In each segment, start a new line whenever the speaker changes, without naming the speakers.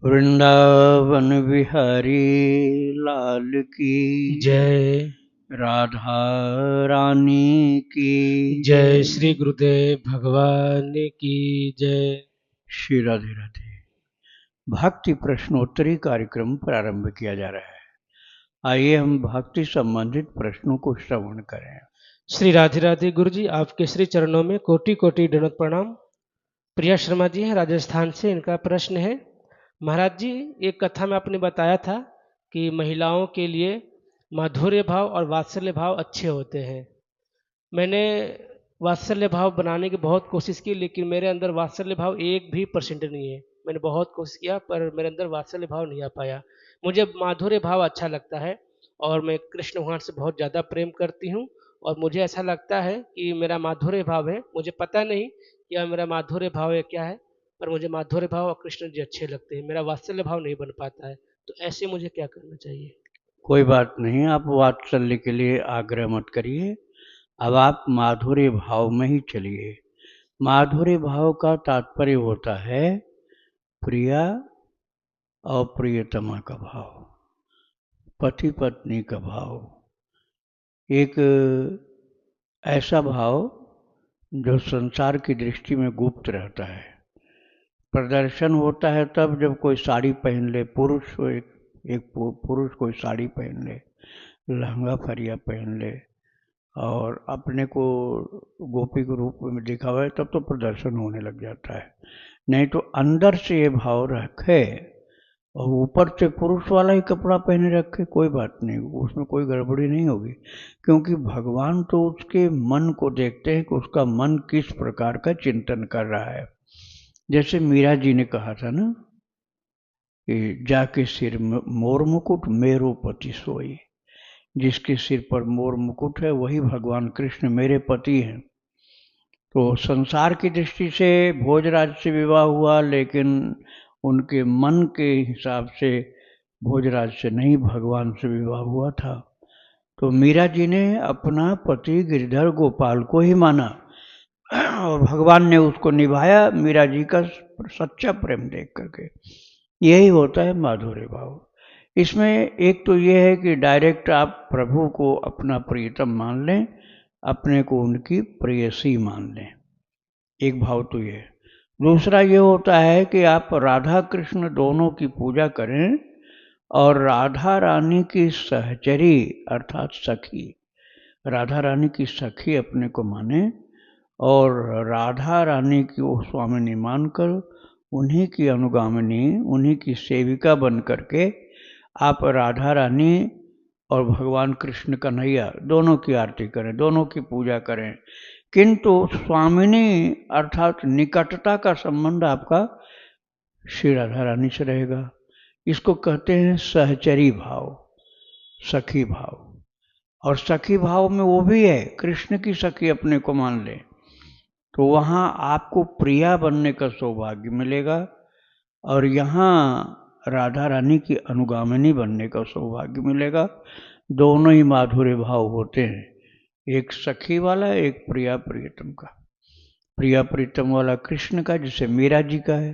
वृंदावन बिहारी लाल की
जय।
राधा रानी की
जय श्री गुरुदेव भगवान की जय।
श्री राधे राधे। भक्ति प्रश्नोत्तरी कार्यक्रम प्रारंभ किया जा रहा है। आइए हम भक्ति संबंधित प्रश्नों को श्रवण करें।
श्री राधे राधे। गुरु जी आपके श्री चरणों में कोटि कोटि दंडवत प्रणाम। प्रिया शर्मा जी हैं राजस्थान से। इनका प्रश्न है, महाराज जी एक कथा में आपने बताया था कि महिलाओं के लिए माधुर्य भाव और वात्सल्य भाव अच्छे होते हैं। मैंने वात्सल्य भाव बनाने की बहुत कोशिश की, लेकिन मेरे अंदर वात्सल्य भाव 1% नहीं है। मैंने बहुत कोशिश किया पर मेरे अंदर वात्सल्य भाव नहीं आ पाया। मुझे माधुर्य भाव अच्छा लगता है और मैं कृष्ण भगवान से बहुत ज़्यादा प्रेम करती हूँ और मुझे ऐसा लगता है कि मेरा माधुर्य भाव है। मुझे पता नहीं कि यह मेरा माधुर्य भाव है क्या है, पर मुझे माधुर्य भाव और कृष्ण जी अच्छे लगते हैं। मेरा वात्सल्य भाव नहीं बन पाता है, तो ऐसे मुझे क्या करना चाहिए?
कोई बात नहीं, आप वात्सल्य के लिए आग्रह मत करिए। अब आप माधुर्य भाव में ही चलिए। माधुर्य भाव का तात्पर्य होता है प्रिया और प्रियतमा का भाव, पति पत्नी का भाव, एक ऐसा भाव जो संसार की दृष्टि में गुप्त रहता है। प्रदर्शन होता है तब जब कोई साड़ी पहन ले, पुरुष हो, एक पुरुष कोई साड़ी पहन ले, लहंगा फरिया पहन ले और अपने को गोपी के रूप में दिखा हुआ है, तब तो प्रदर्शन होने लग जाता है। नहीं तो अंदर से ये भाव रखे और ऊपर से पुरुष वाला ही कपड़ा पहने रखे, कोई बात नहीं, उसमें कोई गड़बड़ी नहीं होगी। क्योंकि भगवान तो उसके मन को देखते हैं कि उसका मन किस प्रकार का चिंतन कर रहा है। जैसे मीरा जी ने कहा था ना कि जाके सिर मोर मुकुट मेरो पति सोई। जिसके सिर पर मोर मुकुट है वही भगवान कृष्ण मेरे पति हैं। तो संसार की दृष्टि से भोजराज से विवाह हुआ, लेकिन उनके मन के हिसाब से भोजराज से नहीं, भगवान से विवाह हुआ था। तो मीरा जी ने अपना पति गिरधर गोपाल को ही माना और भगवान ने उसको निभाया मीरा जी का सच्चा प्रेम देख करके। यही होता है माधुर्य भाव। इसमें एक तो ये है कि डायरेक्ट आप प्रभु को अपना प्रियतम मान लें, अपने को उनकी प्रेयसी मान लें, एक भाव तो ये। दूसरा ये होता है कि आप राधा कृष्ण दोनों की पूजा करें और राधा रानी की सहचरी अर्थात सखी, राधा रानी की सखी अपने को माने और राधा रानी की वो स्वामिनी मानकर उन्हीं की अनुगामिनी, उन्हीं की सेविका बन करके आप राधा रानी और भगवान कृष्ण कन्हैया दोनों की आरती करें, दोनों की पूजा करें। किंतु स्वामिनी अर्थात निकटता का संबंध आपका श्री राधा रानी से रहेगा। इसको कहते हैं सहचरी भाव, सखी भाव। और सखी भाव में वो भी है, कृष्ण की सखी अपने को मान ले तो वहाँ आपको प्रिया बनने का सौभाग्य मिलेगा और यहाँ राधा रानी की अनुगामिनी बनने का सौभाग्य मिलेगा। दोनों ही माधुर्य भाव होते हैं, एक सखी वाला, एक प्रिया प्रियतम का। प्रिया प्रीतम वाला कृष्ण का, जैसे मीरा जी का है,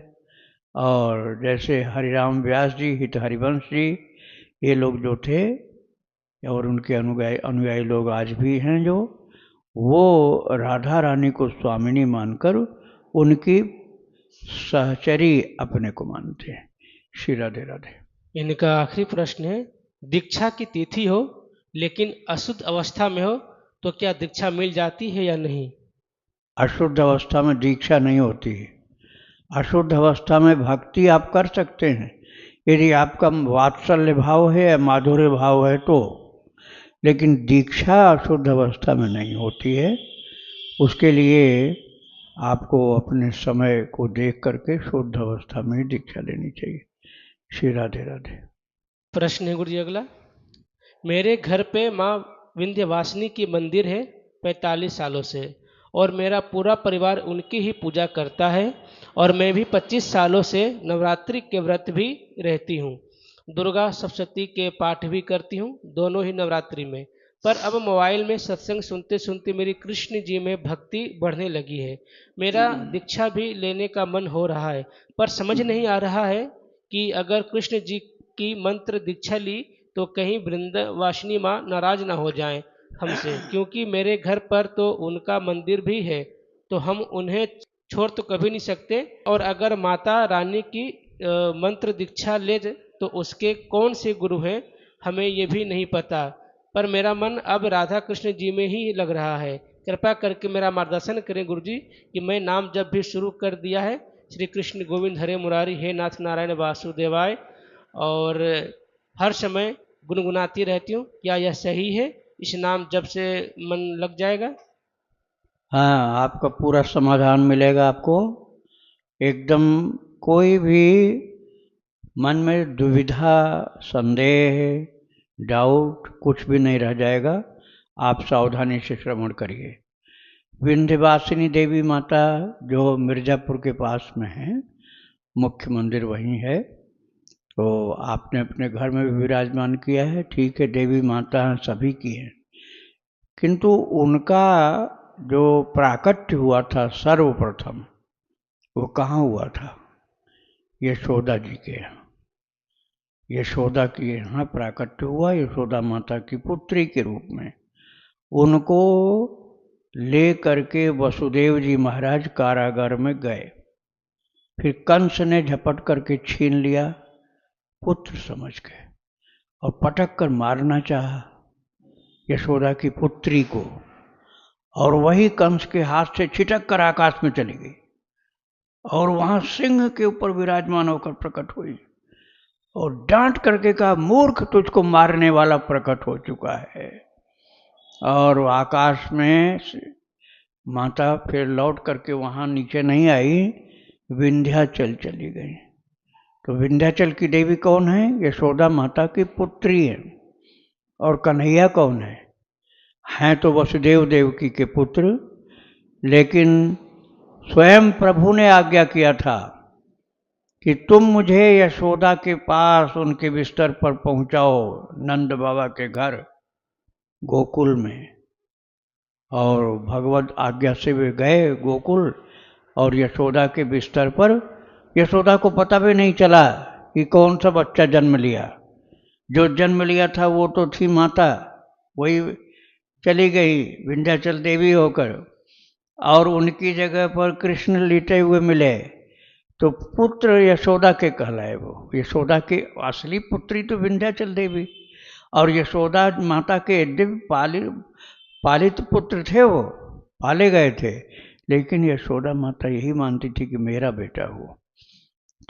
और जैसे हरिराम व्यास जी, हित हरिवंश जी, ये लोग जो थे और उनके अनुयायी लोग आज भी हैं, जो वो राधा रानी को स्वामिनी मानकर उनकी सहचरी अपने को मानते हैं। श्री राधे राधे।
इनका आखिरी प्रश्न है, दीक्षा की तिथि हो लेकिन अशुद्ध अवस्था में हो तो क्या दीक्षा मिल जाती है या नहीं?
अशुद्ध अवस्था में दीक्षा नहीं होती है। अशुद्ध अवस्था में भक्ति आप कर सकते हैं यदि आपका वात्सल्य भाव है या माधुर्य भाव है तो, लेकिन दीक्षा अशुद्ध अवस्था में नहीं होती है। उसके लिए आपको अपने समय को देख करके शुद्ध अवस्था में ही दीक्षा लेनी चाहिए। श्री राधे राधे।
प्रश्न है गुरु जी अगला, मेरे घर पे माँ विंध्यवासिनी की मंदिर है 45 सालों से और मेरा पूरा परिवार उनकी ही पूजा करता है और मैं भी 25 सालों से नवरात्रि के व्रत भी रहती हूँ, दुर्गा सप्तशती के पाठ भी करती हूँ, दोनों ही नवरात्रि में। पर अब मोबाइल में सत्संग सुनते सुनते मेरी कृष्ण जी में भक्ति बढ़ने लगी है। मेरा दीक्षा भी लेने का मन हो रहा है पर समझ नहीं आ रहा है कि अगर कृष्ण जी की मंत्र दीक्षा ली तो कहीं वृंदावासिनी माँ नाराज ना हो जाएं हमसे, क्योंकि मेरे घर पर तो उनका मंदिर भी है, तो हम उन्हें छोड़ तो कभी नहीं सकते। और अगर माता रानी की मंत्र दीक्षा ले तो उसके कौन से गुरु हैं हमें ये भी नहीं पता, पर मेरा मन अब राधा कृष्ण जी में ही लग रहा है। कृपा करके मेरा मार्गदर्शन करें गुरु जी कि मैं नाम जब भी शुरू कर दिया है श्री कृष्ण गोविंद हरे मुरारी हे नाथ नारायण वासुदेवाय, और हर समय गुनगुनाती रहती हूँ, क्या यह सही है? इस नाम जब से मन लग जाएगा?
हाँ, आपका पूरा समाधान मिलेगा आपको एकदम। कोई भी मन में दुविधा, संदेह, डाउट कुछ भी नहीं रह जाएगा। आप सावधानी से श्रवण करिए। विंध्यवासिनी देवी माता जो मिर्ज़ापुर के पास में है, मुख्य मंदिर वहीं है, तो आपने अपने घर में भी विराजमान किया है, ठीक है, देवी माता सभी की है, किंतु उनका जो प्राकट्य हुआ था सर्वप्रथम, वो कहाँ हुआ था? यशोदा जी के यहाँ। यशोदा के यहाँ प्राकट्य हुआ, यशोदा माता की पुत्री के रूप में। उनको ले करके वसुदेव जी महाराज कारागार में गए, फिर कंस ने झपट करके छीन लिया पुत्र समझ के, और पटक कर मारना चाहा यशोदा की पुत्री को, और वही कंस के हाथ से छिटक कर आकाश में चली गई, और वहां सिंह के ऊपर विराजमान होकर प्रकट हुई, और डांट करके कहा, मूर्ख, तुझको मारने वाला प्रकट हो चुका है। और आकाश में माता फिर लौट करके वहां नीचे नहीं आई, विंध्याचल चली गई। तो विंध्याचल की देवी कौन है? यशोदा माता की पुत्री है। और कन्हैया कौन है? हैं तो वसुदेव देवकी के पुत्र, लेकिन स्वयं प्रभु ने आज्ञा किया था कि तुम मुझे यशोदा के पास उनके बिस्तर पर पहुंचाओ, नंद बाबा के घर गोकुल में। और भगवत आज्ञा से वे गए गोकुल, और यशोदा के बिस्तर पर, यशोदा को पता भी नहीं चला कि कौन सा बच्चा जन्म लिया। जो जन्म लिया था वो तो थी माता, वही चली गई विंध्याचल देवी होकर, और उनकी जगह पर कृष्ण लेटे हुए मिले, तो पुत्र यशोदा के कहलाए। वो यशोदा की असली पुत्री तो विंध्याचल देवी, और यशोदा माता के दिव्य पालित पुत्र थे, वो पाले गए थे, लेकिन यशोदा माता यही मानती थी कि मेरा बेटा हो।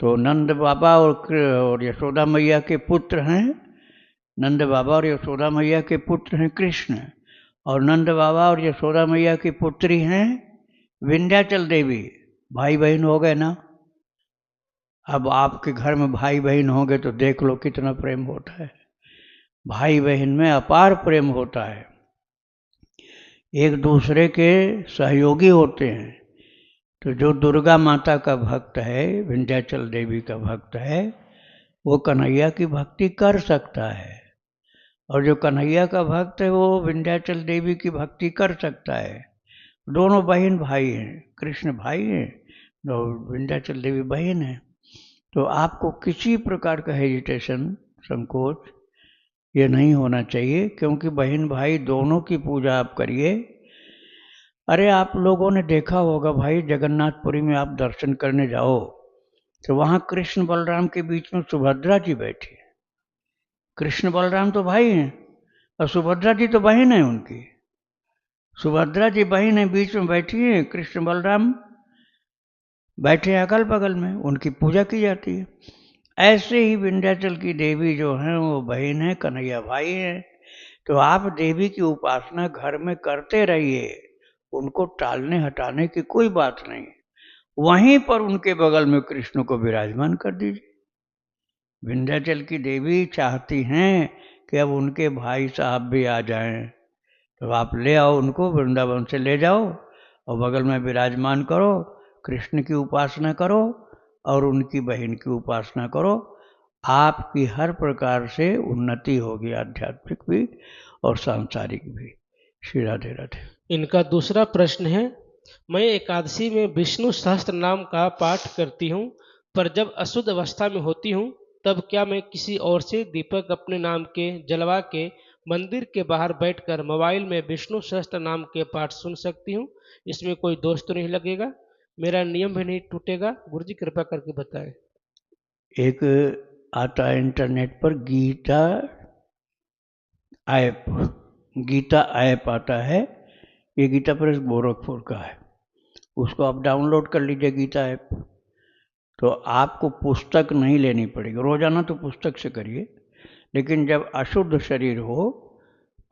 तो नंद बाबा और यशोदा मैया के पुत्र हैं, नंद बाबा और यशोदा मैया के पुत्र हैं कृष्ण, और नंद बाबा और यशोदा मैया की पुत्री हैं विंध्याचल देवी। भाई बहन हो गए ना। अब आपके घर में भाई बहन होंगे तो देख लो कितना प्रेम होता है। भाई बहन में अपार प्रेम होता है, एक दूसरे के सहयोगी होते हैं। तो जो दुर्गा माता का भक्त है, विंध्याचल देवी का भक्त है, वो कन्हैया की भक्ति कर सकता है, और जो कन्हैया का भक्त है वो विंध्याचल देवी की भक्ति कर सकता है। दोनों बहन भाई हैं, कृष्ण भाई हैं और विंध्याचल देवी बहन है। तो आपको किसी प्रकार का हेजिटेशन, संकोच ये नहीं होना चाहिए, क्योंकि बहन भाई दोनों की पूजा आप करिए। अरे आप लोगों ने देखा होगा भाई, जगन्नाथपुरी में आप दर्शन करने जाओ तो वहाँ कृष्ण बलराम के बीच में सुभद्रा जी बैठी है। कृष्ण बलराम तो भाई हैं और सुभद्रा जी तो बहन है उनकी। सुभद्रा जी बहन है, बीच में बैठी है, कृष्ण बलराम बैठे अगल बगल में, उनकी पूजा की जाती है। ऐसे ही विंध्याचल की देवी जो हैं वो बहन है, कन्हैया भाई हैं। तो आप देवी की उपासना घर में करते रहिए, उनको टालने हटाने की कोई बात नहीं। वहीं पर उनके बगल में कृष्ण को विराजमान कर दीजिए। विंध्याचल की देवी चाहती हैं कि अब उनके भाई साहब भी आ जाएं, तो आप ले आओ, उनको वृंदावन से ले जाओ और बगल में विराजमान करो, कृष्ण की उपासना करो और उनकी बहन की उपासना करो। आपकी हर प्रकार से उन्नति होगी, आध्यात्मिक भी और सांसारिक भी। श्री राधे राधे।
इनका दूसरा प्रश्न है, मैं एकादशी में विष्णु सहस्त्र नाम का पाठ करती हूँ, पर जब अशुद्ध अवस्था में होती हूँ तब क्या मैं किसी और से दीपक अपने नाम के जलवा के मंदिर के बाहर बैठकर मोबाइल में विष्णु सहस्त्र नाम के पाठ सुन सकती हूँ? इसमें कोई दोष तो नहीं लगेगा? मेरा नियम भी नहीं टूटेगा? गुरुजी कृपा करके बताएं।
एक आता है इंटरनेट पर ऐप गीता ऐप आता है। ये गीता प्रेस गोरखपुर का है, उसको आप डाउनलोड कर लीजिए गीता ऐप। तो आपको पुस्तक नहीं लेनी पड़ेगी, रोजाना तो पुस्तक से करिए, लेकिन जब अशुद्ध शरीर हो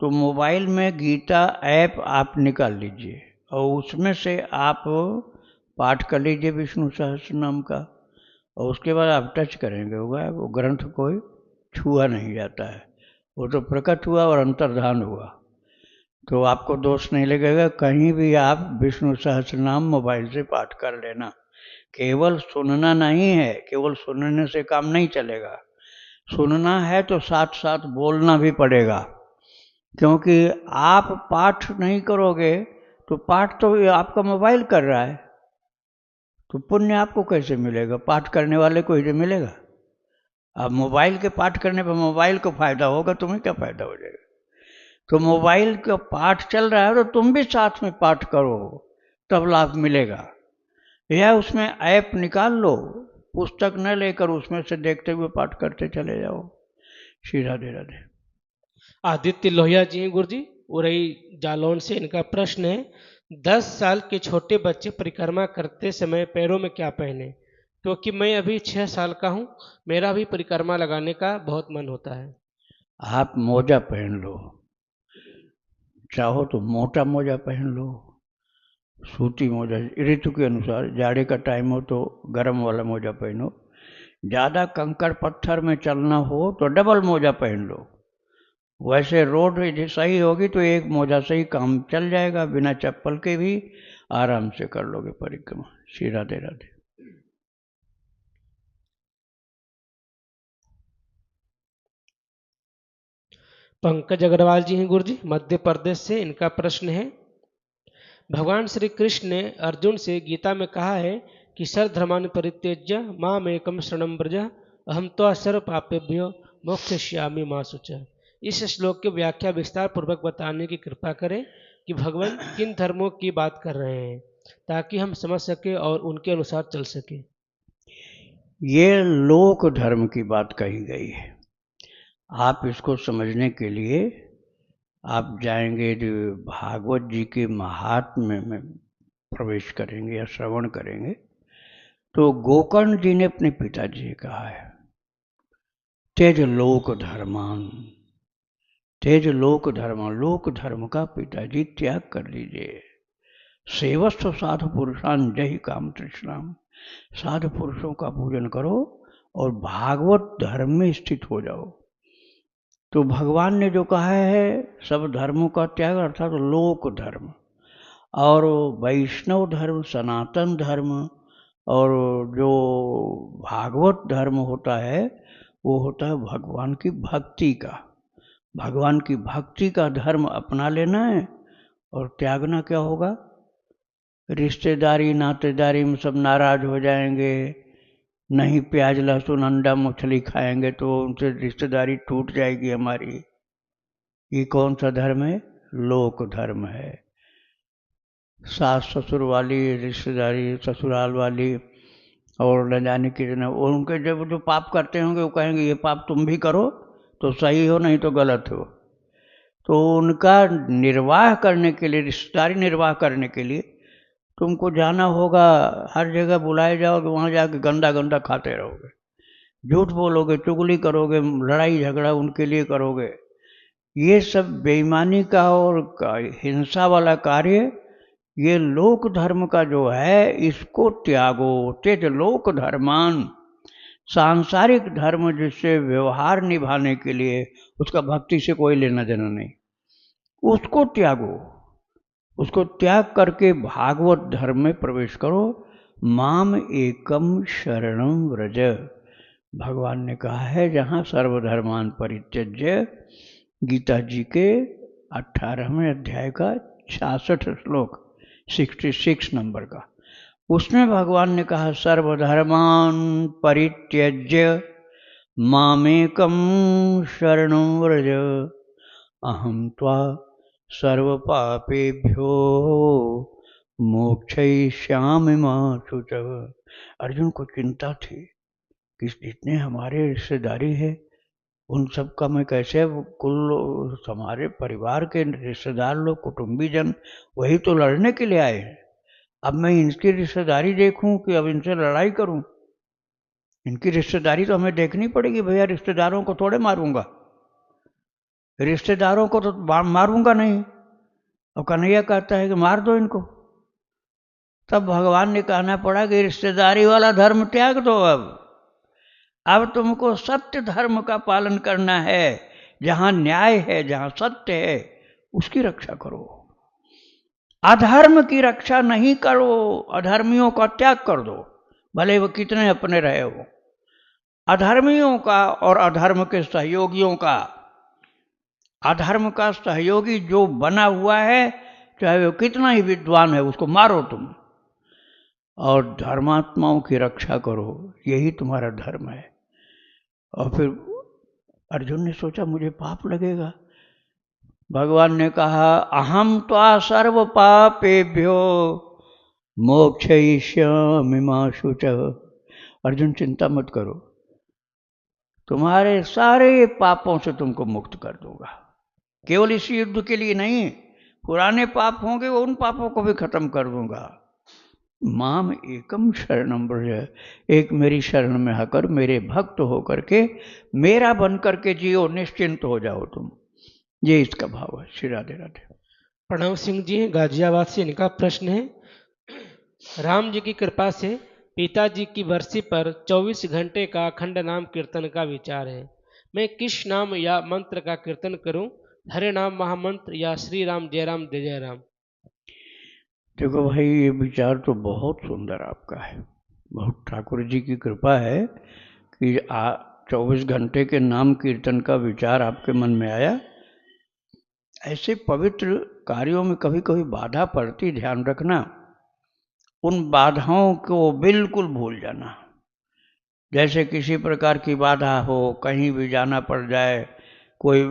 तो मोबाइल में गीता ऐप आप निकाल लीजिए और उसमें से आप पाठ कर लीजिए विष्णु सहस्त्र नाम का, और उसके बाद आप टच करेंगे होगा वो ग्रंथ कोई छुआ नहीं जाता है, वो तो प्रकट हुआ और अंतर्धान हुआ, तो आपको दोष नहीं लगेगा। कहीं भी आप विष्णु सहस्त्र नाम मोबाइल से पाठ कर लेना। केवल सुनना नहीं है, केवल सुनने से काम नहीं चलेगा, सुनना है तो साथ साथ बोलना भी पड़ेगा, क्योंकि आप पाठ नहीं करोगे तो पाठ तो आपका मोबाइल कर रहा है, तो पुण्य आपको कैसे मिलेगा? पाठ करने वाले को ही मिलेगा। अब मोबाइल के पाठ करने पर मोबाइल को फायदा होगा, तुम्हें क्या फायदा हो जाएगा? तो मोबाइल का पाठ चल रहा है तो तुम भी साथ में पाठ करो, तब लाभ मिलेगा। या उसमें ऐप निकाल लो, पुस्तक न लेकर उसमें से देखते हुए पाठ करते चले जाओ। श्री राधे राधे।
आदित्य लोहिया जी हैं गुरुजी, उरई जालौन से। इनका प्रश्न है, 10 साल के छोटे बच्चे परिक्रमा करते समय पैरों में क्या पहने? क्योंकि मैं अभी 6 साल का हूँ, मेरा भी परिक्रमा लगाने का बहुत मन होता है।
आप मोजा पहन लो, चाहो तो मोटा मोजा पहन लो, सूती मोजा, ऋतु के अनुसार। जाड़े का टाइम हो तो गर्म वाला मोजा पहनो, ज़्यादा कंकड़ पत्थर में चलना हो तो डबल मोजा पहन लो। वैसे रोड सही होगी तो एक मोजा से ही काम चल जाएगा, बिना चप्पल के भी आराम से कर लोगे परिक्रमा। श्री राधे राधे।
पंकज अग्रवाल जी हैं गुरुजी, मध्य प्रदेश से। इनका प्रश्न है, भगवान श्री कृष्ण ने अर्जुन से गीता में कहा है कि सर्वधर्मान् परित्यज्य मामेकं शरणं व्रज अहम त्वा सर्व पापेभ्यो मोक्षयिष्यामि मा शुचः। इस श्लोक की व्याख्या विस्तार पूर्वक बताने की कृपा करें कि भगवान किन धर्मों की बात कर रहे हैं, ताकि हम समझ सके और उनके अनुसार चल सके।
ये लोक धर्म की बात कही गई है। आप इसको समझने के लिए आप जाएंगे जो भागवत जी के महात्म्य में प्रवेश करेंगे या श्रवण करेंगे, तो गोकर्ण जी ने अपने पिताजी से कहा है, तेज लोक धर्मान, तेज लोक धर्म, लोक धर्म का पिताजी त्याग कर लीजिए। सेवस्व साधु पुरुषान जय काम तृष्णाम, साधु पुरुषों का पूजन करो और भागवत धर्म में स्थित हो जाओ। तो भगवान ने जो कहा है सब धर्मों का त्याग, अर्थात लोक धर्म, और वैष्णव धर्म, सनातन धर्म, और जो भागवत धर्म होता है वो होता है भगवान की भक्ति का। भगवान की भक्ति का धर्म अपना लेना है, और त्यागना क्या होगा? रिश्तेदारी नातेदारी में सब नाराज हो जाएंगे, नहीं प्याज लहसुन अंडा मछली खाएंगे तो उनसे रिश्तेदारी टूट जाएगी हमारी। ये कौन सा धर्म है? लोक धर्म है। सास ससुर वाली रिश्तेदारी, ससुराल वाली, और न जाने की उनके जब जो पाप करते होंगे वो कहेंगे ये पाप तुम भी करो तो सही हो, नहीं तो गलत हो। तो उनका निर्वाह करने के लिए, रिश्तेदारी निर्वाह करने के लिए तुमको जाना होगा, हर जगह बुलाए जाओगे, वहाँ जाके गंदा गंदा खाते रहोगे, झूठ बोलोगे, चुगली करोगे, लड़ाई झगड़ा उनके लिए करोगे। ये सब बेईमानी का और हिंसा वाला कार्य, ये लोक धर्म का जो है इसको त्यागो। तेज लोक धर्मान, सांसारिक धर्म जिससे व्यवहार निभाने के लिए उसका भक्ति से कोई लेना देना नहीं, उसको त्यागो। उसको त्याग करके भागवत धर्म में प्रवेश करो। माम एकम शरणम व्रज, भगवान ने कहा है जहाँ सर्वधर्मान परित्यज्य, गीता जी के 18वें अध्याय का 66 श्लोक, 66 नंबर का, उसमें भगवान ने कहा सर्वधर्मान परित्यज्य मामेकम शरणं व्रज अहम त्वा सर्वपापेभ्यो मोक्षयिष्यामि मा शुचः। अर्जुन को चिंता थी कि जितने हमारे रिश्तेदारी है उन सब का मैं कैसे, कुल हमारे परिवार के रिश्तेदार लोग, कुटुंबीजन, वही तो लड़ने के लिए आए हैं। अब मैं इनकी रिश्तेदारी देखूं कि अब इनसे लड़ाई करूं? इनकी रिश्तेदारी तो हमें देखनी पड़ेगी भैया। रिश्तेदारों को थोड़े मारूंगा, रिश्तेदारों को तो मारूंगा नहीं। और कन्हैया कहता है कि मार दो इनको। तब भगवान ने कहना पड़ा कि रिश्तेदारी वाला धर्म त्याग दो। अब तुमको सत्य धर्म का पालन करना है। जहां न्याय है, जहां सत्य है, उसकी रक्षा करो। अधर्म की रक्षा नहीं करो। अधर्मियों का त्याग कर दो, भले वो कितने अपने रहे हो। अधर्मियों का और अधर्म के सहयोगियों का, अधर्म का सहयोगी जो बना हुआ है, चाहे वो कितना ही विद्वान है, उसको मारो तुम। और धर्मात्माओं की रक्षा करो, यही तुम्हारा धर्म है। और फिर अर्जुन ने सोचा मुझे पाप लगेगा। भगवान ने कहा अहम त्वा सर्व पापेभ्यो मोक्षयिष्यामि मा शुचः। अर्जुन चिंता मत करो, तुम्हारे सारे पापों से तुमको मुक्त कर दूंगा। केवल इस युद्ध के लिए नहीं, पुराने पाप होंगे उन पापों को भी खत्म कर दूंगा। माम एकम शरणम व्रज, एक मेरी शरण में आकर मेरे भक्त होकर के मेरा बन करके जियो, निश्चिंत हो जाओ तुम। ये इसका भाव है। श्री राधे राधे।
प्रणव सिंह जी हैं गाजियाबाद से, इनका प्रश्न है राम जी की कृपा से पिताजी की बरसी पर 24 घंटे का अखंड नाम कीर्तन का विचार है। मैं किस नाम या मंत्र का कीर्तन करूं? हरे नाम महामंत्र या श्री राम जय राम जय राम?
देखो भाई, ये विचार तो बहुत सुंदर आपका है। बहुत ठाकुर जी की कृपा है कि 24 घंटे के नाम कीर्तन का विचार आपके मन में आया। ऐसे पवित्र कार्यों में कभी कभी बाधा पड़ती, ध्यान रखना। उन बाधाओं को बिल्कुल भूल जाना। जैसे किसी प्रकार की बाधा हो, कहीं भी जाना पड़ जाए, कोई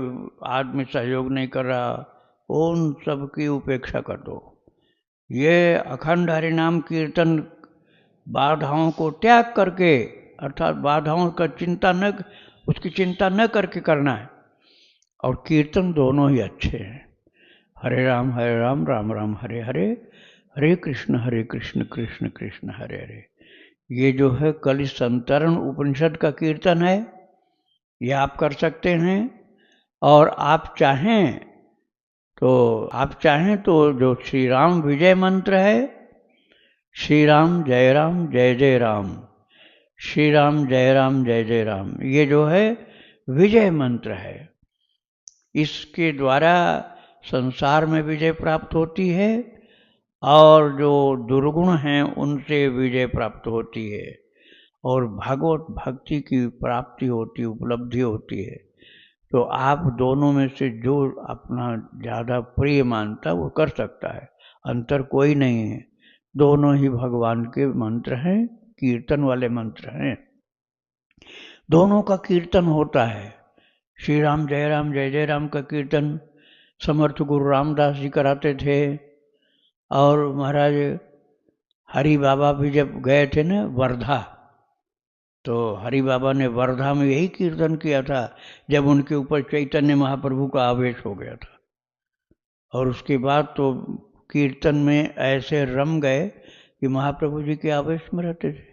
आदमी सहयोग नहीं कर रहा, उन सब की उपेक्षा कर दो। ये अखंड हरिनाम कीर्तन बाधाओं को त्याग करके, अर्थात बाधाओं का उसकी चिंता न करके करना है। और कीर्तन दोनों ही अच्छे हैं। हरे राम राम राम हरे हरे, हरे कृष्ण कृष्ण कृष्ण हरे हरे। ये जो है कलि संतरण उपनिषद का कीर्तन है, ये आप कर सकते हैं। और आप चाहें तो जो श्री राम विजय मंत्र है, श्री राम जय जय राम, श्री राम जय जय राम, ये जो है विजय मंत्र है। इसके द्वारा संसार में विजय प्राप्त होती है और जो दुर्गुण हैं उनसे विजय प्राप्त होती है और भगवत भक्ति की प्राप्ति होती, उपलब्धि होती है। तो आप दोनों में से जो अपना ज़्यादा प्रिय मानता वो कर सकता है, अंतर कोई नहीं है। दोनों ही भगवान के मंत्र हैं, कीर्तन वाले मंत्र हैं। दोनों का कीर्तन होता है। श्री राम जय जय राम का कीर्तन समर्थ गुरु रामदास जी कराते थे। और महाराज हरि बाबा भी जब गए थे ना वर्धा, तो हरि बाबा ने वर्धा में यही कीर्तन किया था जब उनके ऊपर चैतन्य महाप्रभु का आवेश हो गया था। और उसके बाद तो कीर्तन में ऐसे रम गए कि महाप्रभु जी के आवेश में रहते थे।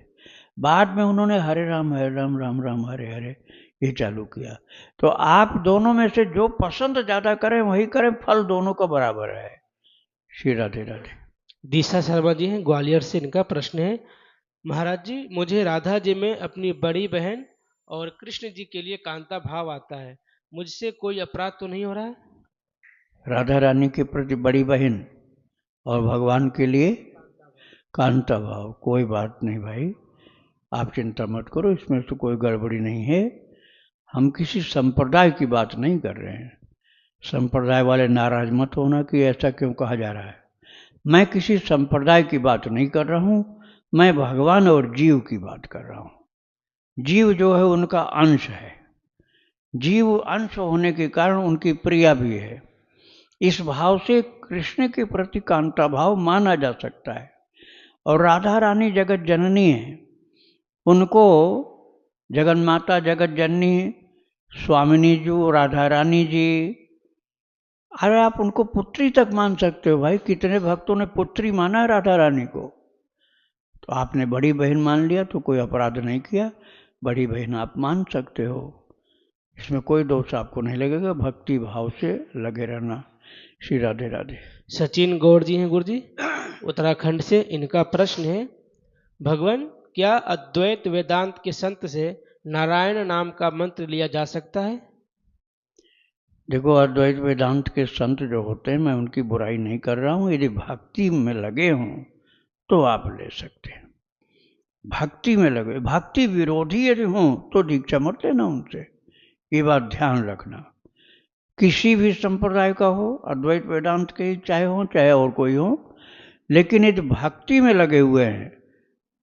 बाद में उन्होंने हरे राम राम राम हरे हरे ये चालू किया। तो आप दोनों में से जो पसंद ज़्यादा करें वही करें, फल दोनों का बराबर है। श्री राधे राधे।
दिशा शर्मा जी हैं ग्वालियर से, इनका प्रश्न है महाराज जी, मुझे राधा जी में अपनी बड़ी बहन और कृष्ण जी के लिए कांता भाव आता है, मुझसे कोई अपराध तो नहीं हो रहा है?
राधा रानी के प्रति बड़ी बहन और भगवान के लिए कांता भाव, कोई बात नहीं भाई, आप चिंता मत करो, इसमें तो कोई गड़बड़ी नहीं है। हम किसी संप्रदाय की बात नहीं कर रहे हैं। संप्रदाय वाले नाराज मत होना कि ऐसा क्यों कहा जा रहा है। मैं किसी संप्रदाय की बात नहीं कर रहा हूँ। मैं भगवान और जीव की बात कर रहा हूँ। जीव जो है उनका अंश है, जीव अंश होने के कारण उनकी प्रिया भी है। इस भाव से कृष्ण के प्रति कांता भाव माना जा सकता है। और राधा रानी जगत जननी है, उनको जगन माता जगत जननी स्वामिनी जी राधा रानी जी, अरे आप उनको पुत्री तक मान सकते हो भाई। कितने भक्तों ने पुत्री माना है राधा रानी को। तो आपने बड़ी बहन मान लिया तो कोई अपराध नहीं किया, बड़ी बहन आप मान सकते हो, इसमें कोई दोष आपको नहीं लगेगा। भक्ति भाव से लगे रहना। श्री राधे राधे।
सचिन गौड़ जी हैं गुरु जी उत्तराखंड से। इनका प्रश्न है, भगवान क्या अद्वैत वेदांत के संत से नारायण नाम का मंत्र लिया जा सकता है?
देखो, अद्वैत वेदांत के संत जो होते हैं, मैं उनकी बुराई नहीं कर रहा हूँ। यदि भक्ति में लगे हों तो आप ले सकते हैं। भक्ति में लगे, भक्ति विरोधी यदि हों तो दीक्षा मत लेना उनसे, ये बात ध्यान रखना। किसी भी संप्रदाय का हो, अद्वैत वेदांत के ही चाहे हो चाहे और कोई हो, लेकिन यदि भक्ति में लगे हुए हैं,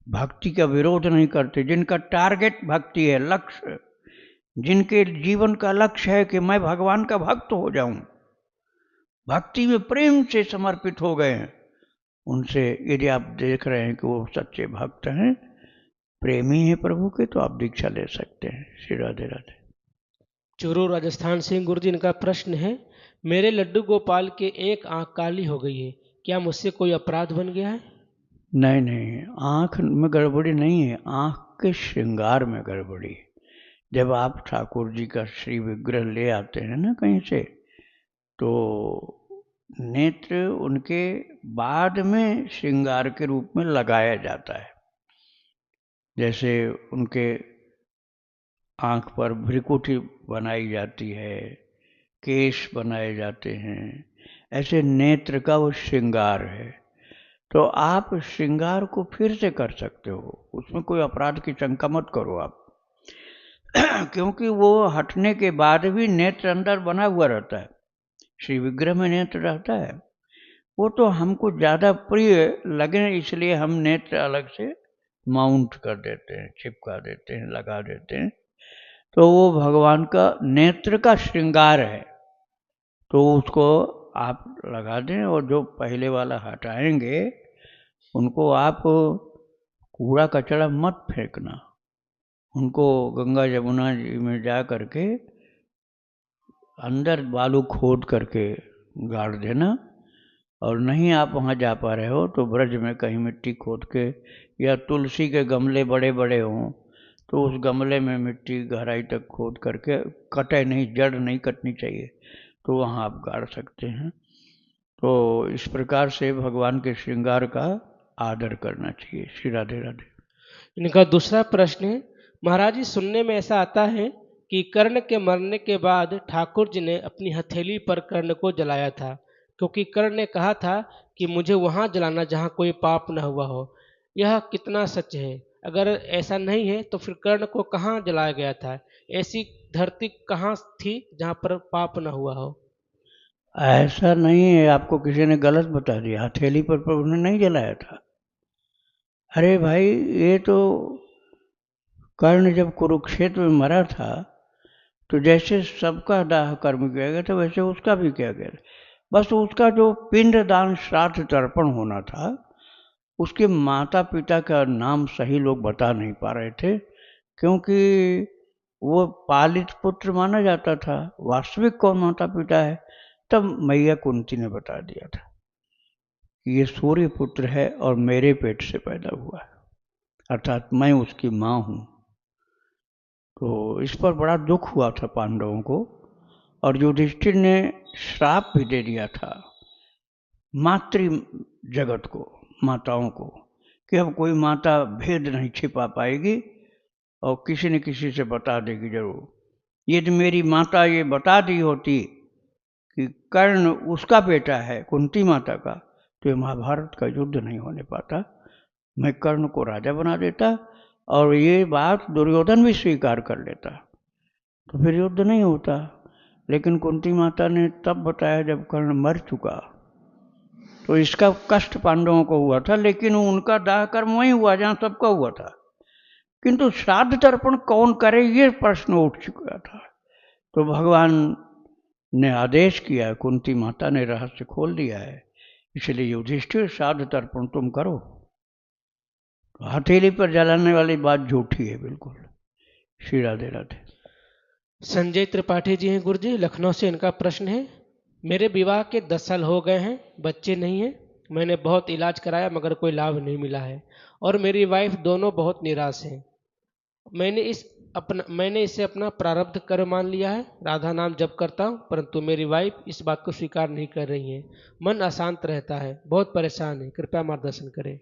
भक्ति का विरोध नहीं करते, जिनका टारगेट भक्ति है, लक्ष्य, जिनके जीवन का लक्ष्य है कि मैं भगवान का भक्त हो जाऊं, भक्ति में प्रेम से समर्पित हो गए हैं, उनसे यदि आप देख रहे हैं कि वो सच्चे भक्त हैं, प्रेमी हैं प्रभु के, तो आप दीक्षा ले सकते हैं। श्री राधे राधे।
चूरू राजस्थान से गुरु जी इनका प्रश्न है, मेरे लड्डू गोपाल के एक आंख काली हो गई है, क्या मुझसे कोई अपराध बन गया है?
नहीं नहीं, आँख में गड़बड़ी नहीं है, आँख के श्रृंगार में गड़बड़ी। जब आप ठाकुर जी का श्री विग्रह ले आते हैं ना कहीं से, तो नेत्र उनके बाद में श्रृंगार के रूप में लगाया जाता है। जैसे उनके आँख पर भ्रिकुटी बनाई जाती है, केश बनाए जाते हैं, ऐसे नेत्र का वो श्रृंगार है। तो आप श्रृंगार को फिर से कर सकते हो, उसमें कोई अपराध की शंका मत करो आप। क्योंकि वो हटने के बाद भी नेत्र अंदर बना हुआ रहता है, श्री विग्रह में नेत्र रहता है। वो तो हमको ज़्यादा प्रिय लगे इसलिए हम नेत्र अलग से माउंट कर देते हैं, चिपका देते हैं, लगा देते हैं। तो वो भगवान का नेत्र का श्रृंगार है, तो उसको आप लगा दें। और जो पहले वाला हटाएंगे उनको आप कूड़ा कचरा मत फेंकना, उनको गंगा यमुना जी में जा करके अंदर बालू खोद करके गाड़ देना। और नहीं आप वहाँ जा पा रहे हो तो ब्रज में कहीं मिट्टी खोद के, या तुलसी के गमले बड़े बड़े हों तो उस गमले में मिट्टी गहराई तक खोद करके, कटे नहीं, जड़ नहीं कटनी चाहिए, तो वहाँ आप गाड़ सकते हैं। तो इस प्रकार से भगवान के श्रृंगार का आदर करना चाहिए। श्री राधे राधे।
इनका दूसरा प्रश्न है, महाराज जी सुनने में ऐसा आता है कि कर्ण के मरने के बाद ठाकुर जी ने अपनी हथेली पर कर्ण को जलाया था, क्योंकि कर्ण ने कहा था कि मुझे वहाँ जलाना जहाँ कोई पाप न हुआ हो। यह कितना सच है? अगर ऐसा नहीं है तो फिर कर्ण को कहाँ जलाया गया था? ऐसी धरती कहाँ थी जहाँ पर पाप न हुआ हो?
ऐसा नहीं है, आपको किसी ने गलत बता दिया, हथेली पर प्रभु ने नहीं जलाया था। अरे भाई, ये तो कर्ण जब कुरुक्षेत्र में मरा था तो जैसे सबका दाह कर्म किया गया था वैसे उसका भी किया गया था। बस उसका जो पिंड दान श्राद्ध तर्पण होना था, उसके माता पिता का नाम सही लोग बता नहीं पा रहे थे, क्योंकि वो पालित पुत्र माना जाता था। वास्तविक कौन माता पिता है, तब मैया कुंती ने बता दिया था कि ये सूर्य पुत्र है और मेरे पेट से पैदा हुआ है, अर्थात मैं उसकी माँ हूँ। तो इस पर बड़ा दुख हुआ था पांडवों को, और युधिष्ठिर ने श्राप भी दे दिया था मातृ जगत को, माताओं को, कि अब कोई माता भेद नहीं छिपा पाएगी और किसी न किसी से बता देगी जरूर। यदि मेरी माता ये बता दी होती कि कर्ण उसका बेटा है कुंती माता का, तो ये महाभारत का युद्ध नहीं होने पाता। मैं कर्ण को राजा बना देता और ये बात दुर्योधन भी स्वीकार कर लेता, तो फिर युद्ध नहीं होता। लेकिन कुंती माता ने तब बताया जब कर्ण मर चुका, तो इसका कष्ट पांडवों को हुआ था, लेकिन उनका दाह कर्म वहीं हुआ जहां सबका हुआ था। किंतु श्राद्ध तर्पण कौन करे, ये प्रश्न उठ चुका था। तो भगवान ने आदेश किया, कुंती माता ने रहस्य खोल दिया है, इसलिए युधिष्ठिर श्राद्ध तर्पण तुम करो। हथेली पर जलाने वाली बात झूठी है बिल्कुल। श्री राधे राधे।
संजय त्रिपाठी जी हैं गुरुजी, लखनऊ से। इनका प्रश्न है, मेरे विवाह के 10 साल हो गए हैं, बच्चे नहीं हैं। मैंने बहुत इलाज कराया मगर कोई लाभ नहीं मिला है और मेरी वाइफ दोनों बहुत निराश हैं। मैंने इसे अपना प्रारब्ध कर्म मान लिया है, राधा नाम जप करता हूँ, परंतु मेरी वाइफ इस बात को स्वीकार नहीं कर रही है। मन अशांत रहता है, बहुत परेशान है, कृपया मार्गदर्शन करें।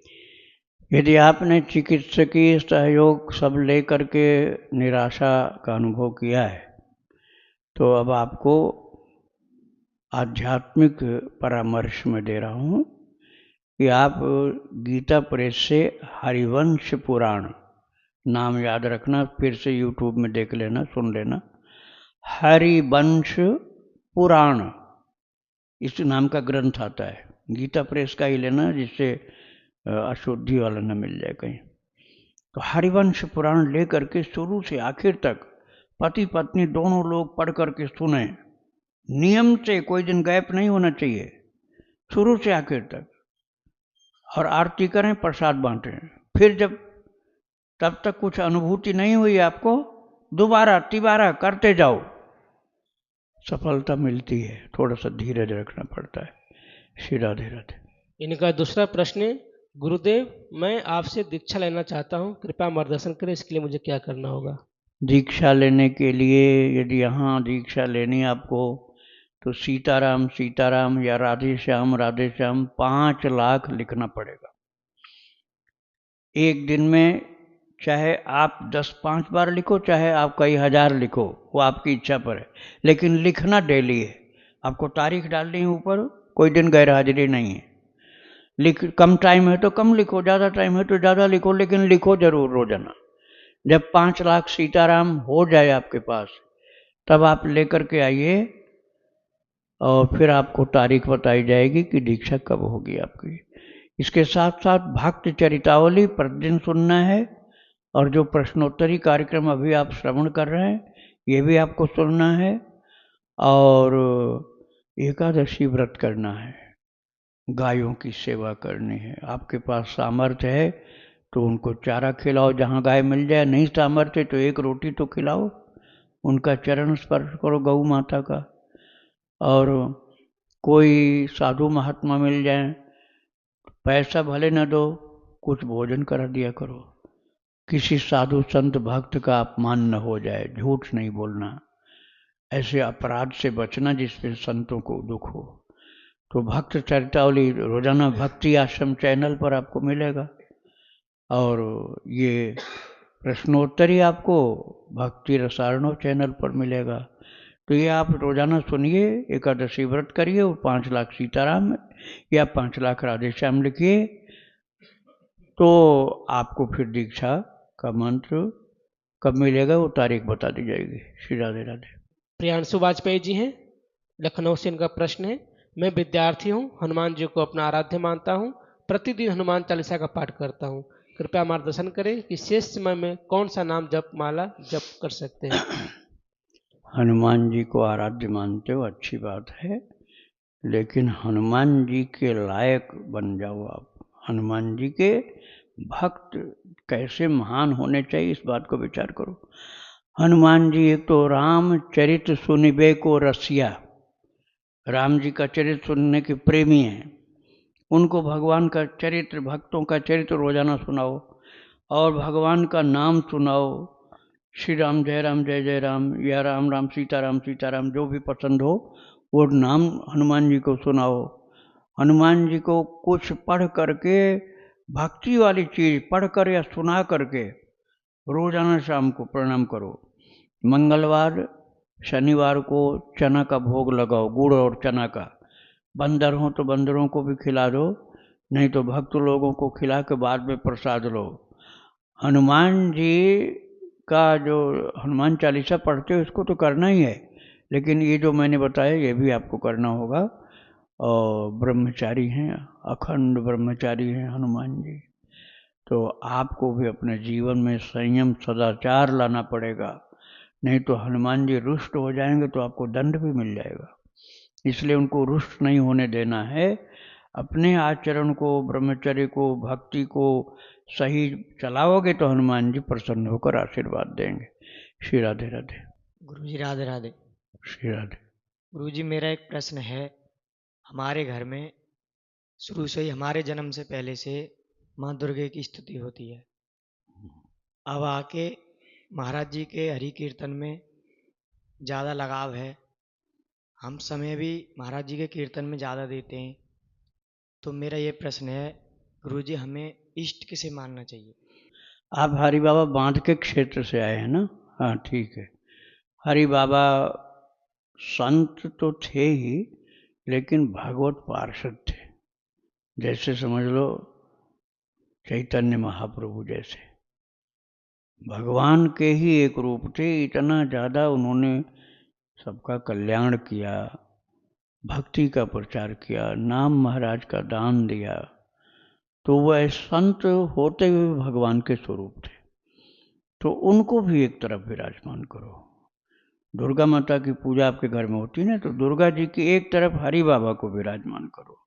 यदि आपने चिकित्सकीय सहयोग सब लेकर के निराशा का अनुभव किया है, तो अब आपको आध्यात्मिक परामर्श में दे रहा हूँ कि आप गीता प्रेस से हरिवंश पुराण नाम याद रखना, फिर से यूट्यूब में देख लेना, सुन लेना। हरिवंश पुराण इस नाम का ग्रंथ आता है, गीता प्रेस का ही लेना, जिससे अशुद्धि वाला न मिल जाए कहीं। तो हरिवंश पुराण लेकर के शुरू से आखिर तक पति पत्नी दोनों लोग पढ़ करके सुने, नियम से, कोई दिन गैप नहीं होना चाहिए, शुरू से आखिर तक। और आरती करें, प्रसाद बांटें। फिर जब तब तक कुछ अनुभूति नहीं हुई आपको, दोबारा तिबारा करते जाओ, सफलता मिलती है। थोड़ा सा धीरज रखना पड़ता है। श्री राधे राधे।
इनका दूसरा प्रश्न है, गुरुदेव मैं आपसे दीक्षा लेना चाहता हूँ, कृपया मार्गदर्शन करें, इसके लिए मुझे क्या करना होगा।
दीक्षा लेने के लिए यदि यहाँ दीक्षा लेनी आपको, तो सीताराम सीताराम या राधे श्याम 5 लाख लिखना पड़ेगा। एक दिन में चाहे आप 10-5 बार लिखो, चाहे आप कई हजार लिखो, वो आपकी इच्छा पर है, लेकिन लिखना डेली है। आपको तारीख डालनी है ऊपर, कोई दिन गैर हाजिरी नहीं है। कम टाइम है तो कम लिखो, ज़्यादा टाइम है तो ज़्यादा लिखो, लेकिन लिखो जरूर रोजाना। जब 5 लाख सीताराम हो जाए आपके पास, तब आप लेकर के आइए और फिर आपको तारीख बताई जाएगी कि दीक्षा कब होगी आपकी। इसके साथ साथ भक्त चरितावली प्रतिदिन सुनना है, और जो प्रश्नोत्तरी कार्यक्रम अभी आप श्रवण कर रहे हैं, ये भी आपको सुनना है। और एकादशी व्रत करना है, गायों की सेवा करनी है। आपके पास सामर्थ्य है तो उनको चारा खिलाओ जहाँ गाय मिल जाए, नहीं सामर्थ्य तो एक रोटी तो खिलाओ, उनका चरण स्पर्श करो गौ माता का। और कोई साधु महात्मा मिल जाए, पैसा भले न दो, कुछ भोजन करा दिया करो। किसी साधु संत भक्त का अपमान न हो जाए, झूठ नहीं बोलना, ऐसे अपराध से बचना जिसमें संतों को दुख हो। तो भक्त चरितावली रोजाना भक्ति आश्रम चैनल पर आपको मिलेगा, और ये प्रश्नोत्तरी आपको भक्ति रसायणों चैनल पर मिलेगा। तो ये आप रोजाना सुनिए, एकादशी व्रत करिए, और 5 लाख सीताराम या 5 लाख राधे श्याम लिखिए, तो आपको फिर दीक्षा का मंत्र कब मिलेगा वो तारीख बता दी जाएगी। श्री राधे राधे।
प्रियांशु वाजपेयी जी हैं, लखनऊ से। इनका प्रश्न है, मैं विद्यार्थी हूँ, हनुमान जी को अपना आराध्य मानता हूँ, प्रतिदिन हनुमान चालीसा का पाठ करता हूँ, कृपया मार्गदर्शन करें कि शेष समय में कौन सा नाम जप माला जप कर सकते हैं।
हनुमान जी को आराध्य मानते हो, अच्छी बात है, लेकिन हनुमान जी के लायक बन जाओ आप। हनुमान जी के भक्त कैसे महान होने चाहिए, इस बात को विचार करो। हनुमान जी एक तो रामचरित सुनिबे को रसिया, राम जी का चरित्र सुनने के प्रेमी हैं। उनको भगवान का चरित्र, भक्तों का चरित्र रोजाना सुनाओ, और भगवान का नाम सुनाओ। श्री राम जय राम, या राम राम सीताराम सीताराम, जो भी पसंद हो वो नाम हनुमान जी को सुनाओ। हनुमान जी को कुछ पढ़ करके, भक्ति वाली चीज पढ़ कर या सुना करके रोजाना शाम को प्रणाम करो। मंगलवार शनिवार को चना का भोग लगाओ, गुड़ और चना का। बंदर हो तो बंदरों को भी खिला दो, नहीं तो भक्त लोगों को खिला के बाद में प्रसाद लो। हनुमान जी का जो हनुमान चालीसा पढ़ते हो इसको तो करना ही है, लेकिन ये जो मैंने बताया ये भी आपको करना होगा। और ब्रह्मचारी हैं, अखंड ब्रह्मचारी हैं हनुमान जी। तो आपको भी अपने जीवन में संयम सदाचार लाना पड़ेगा, नहीं तो हनुमान जी रुष्ट हो जाएंगे तो आपको दंड भी मिल जाएगा। इसलिए उनको रुष्ट नहीं होने देना है। अपने आचरण को, ब्रह्मचर्य को, भक्ति को सही चलाओगे तो हनुमान जी प्रसन्न होकर आशीर्वाद देंगे। श्री राधे राधे।
गुरुजी राधे राधे।
श्री राधे।
गुरुजी मेरा एक प्रश्न है, हमारे घर में शुरू से ही, हमारे जन्म से पहले से माँ दुर्गे की स्तुति होती है। अब आके महाराज जी के हरि कीर्तन में ज़्यादा लगाव है, हम समय भी महाराज जी के कीर्तन में ज़्यादा देते हैं। तो मेरा ये प्रश्न है गुरुजी, हमें इष्ट किसे मानना चाहिए?
आप हरि बाबा बांध के क्षेत्र से आए हैं ना? हाँ ठीक है। हरि बाबा संत तो थे ही, लेकिन भगवत पार्षद थे। जैसे समझ लो चैतन्य महाप्रभु जैसे भगवान के ही एक रूप थे। इतना ज़्यादा उन्होंने सबका कल्याण किया, भक्ति का प्रचार किया, नाम महाराज का दान दिया। तो वह संत होते हुए भगवान के स्वरूप थे। तो उनको भी एक तरफ विराजमान करो। दुर्गा माता की पूजा आपके घर में होती है ना, तो दुर्गा जी की एक तरफ हरि बाबा को विराजमान करो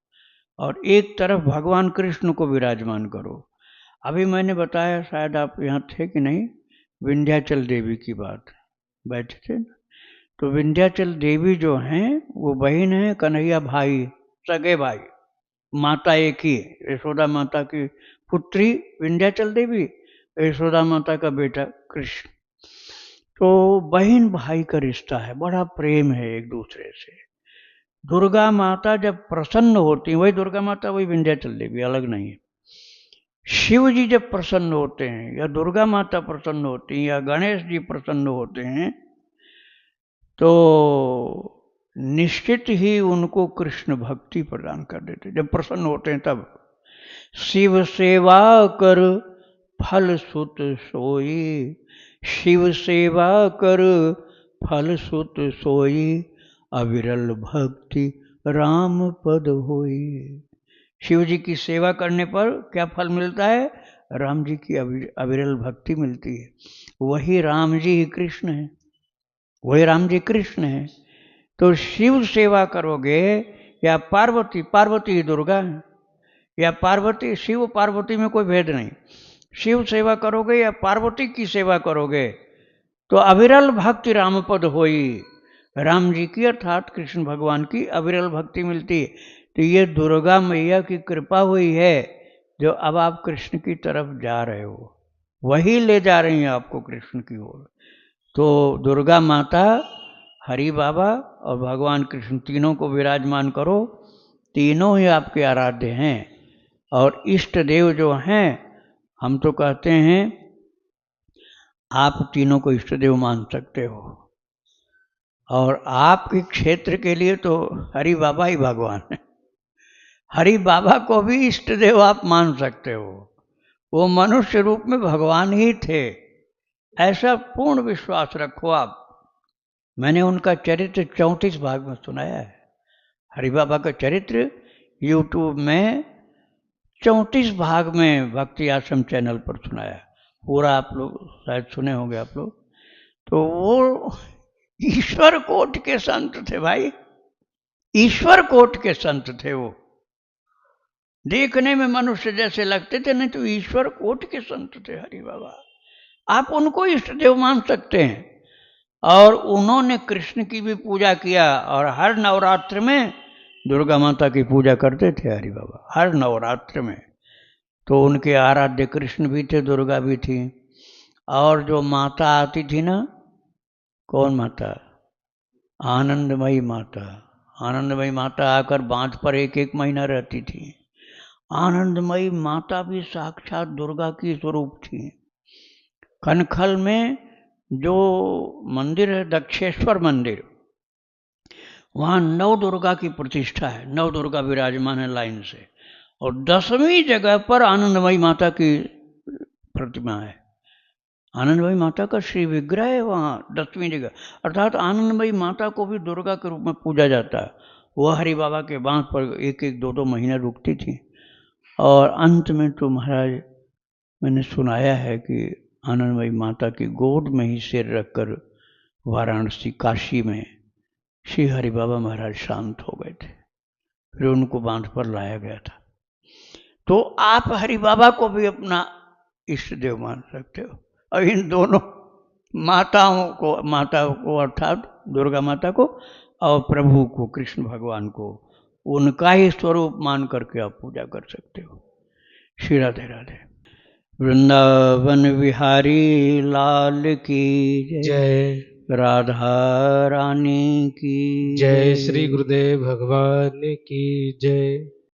और एक तरफ भगवान कृष्ण को विराजमान करो। अभी मैंने बताया, शायद आप यहाँ थे कि नहीं, विंध्याचल देवी की बात, बैठे थे ना? तो विंध्याचल देवी जो हैं वो बहन है कन्हैया भाई, सगे भाई। माता एक ही है, यशोदा माता की पुत्री विंध्याचल देवी, यशोदा माता का बेटा कृष्ण। तो बहन भाई का रिश्ता है, बड़ा प्रेम है एक दूसरे से। दुर्गा माता जब प्रसन्न होती है, वही दुर्गा माता वही विंध्याचल देवी, अलग नहीं है। शिव जी जब प्रसन्न होते हैं, या दुर्गा माता प्रसन्न होती हैं, या गणेश जी प्रसन्न होते हैं, तो निश्चित ही उनको कृष्ण भक्ति प्रदान कर देते। जब प्रसन्न होते हैं तब शिव सेवा कर फल सुत सोई, शिव सेवा कर फल सुत सोई, अविरल भक्ति राम पद होई। शिव जी की सेवा करने पर क्या फल मिलता है? राम जी की अविरल भक्ति मिलती है। वही राम जी ही कृष्ण है, वही राम जी कृष्ण है। तो शिव सेवा करोगे या पार्वती, पार्वती ही दुर्गा है, या पार्वती शिव पार्वती में कोई भेद नहीं। शिव सेवा करोगे या पार्वती की सेवा करोगे तो अविरल भक्ति राम पद होई, राम जी की अर्थात कृष्ण भगवान की अविरल भक्ति मिलती है। तो ये दुर्गा मैया की कृपा हुई है, जो अब आप कृष्ण की तरफ जा रहे हो, वही ले जा रही हैं आपको कृष्ण की ओर। तो दुर्गा माता, हरि बाबा और भगवान कृष्ण तीनों को विराजमान करो। तीनों ही आपके आराध्य हैं। और इष्ट देव जो हैं, हम तो कहते हैं आप तीनों को इष्ट देव मान सकते हो। और आपके क्षेत्र के लिए तो हरि बाबा ही भगवान है। हरि बाबा को भी इष्ट देव आप मान सकते हो, वो मनुष्य रूप में भगवान ही थे, ऐसा पूर्ण विश्वास रखो आप। मैंने उनका चरित्र 34 भाग में सुनाया है। हरि बाबा का चरित्र यूट्यूब में 34 भाग में भक्ति आश्रम चैनल पर सुनाया है। पूरा आप लोग शायद सुने होंगे आप लोग। तो वो ईश्वर कोट के संत थे भाई, ईश्वर कोट के संत थे वो। देखने में मनुष्य जैसे लगते थे, नहीं तो ईश्वर कोट के संत थे हरि बाबा। आप उनको इष्ट देव मान सकते हैं। और उन्होंने कृष्ण की भी पूजा किया, और हर नवरात्र में दुर्गा माता की पूजा करते थे हरि बाबा, हर नवरात्र में। तो उनके आराध्य कृष्ण भी थे, दुर्गा भी थी। और जो माता आती थी ना, कौन माता? आनंदमयी माता। आनंदमयी माता आकर बांध पर एक एक महीना रहती थी। आनंदमयी माता भी साक्षात दुर्गा की स्वरूप थी। कनखल में जो मंदिर है, दक्षेश्वर मंदिर, वहाँ नव दुर्गा की प्रतिष्ठा है, नव दुर्गा विराजमान है लाइन से। और 10वीं जगह पर आनंदमयी माता की प्रतिमा है। आनंदमयी माता का श्री विग्रह है वहाँ 10वीं जगह। अर्थात आनंदमयी माता को भी दुर्गा के रूप में पूजा जाता है। वह हरि बाबा के बांस पर एक एक दो दो महीने रुकती थी। और अंत में तो महाराज मैंने सुनाया है कि आनंदमयी माता की गोद में ही सिर रखकर वाराणसी काशी में श्री हरि बाबा महाराज शांत हो गए थे। फिर उनको बांध पर लाया गया था। तो आप हरि बाबा को भी अपना इष्ट देव मान सकते हो, और इन दोनों माता को अर्थात दुर्गा माता को और प्रभु को कृष्ण भगवान को उनका ही स्वरूप मान करके आप पूजा कर सकते हो। श्री राधे राधे। वृंदावन बिहारी लाल की
जय।
राधा रानी की
जय। श्री गुरुदेव भगवान की जय।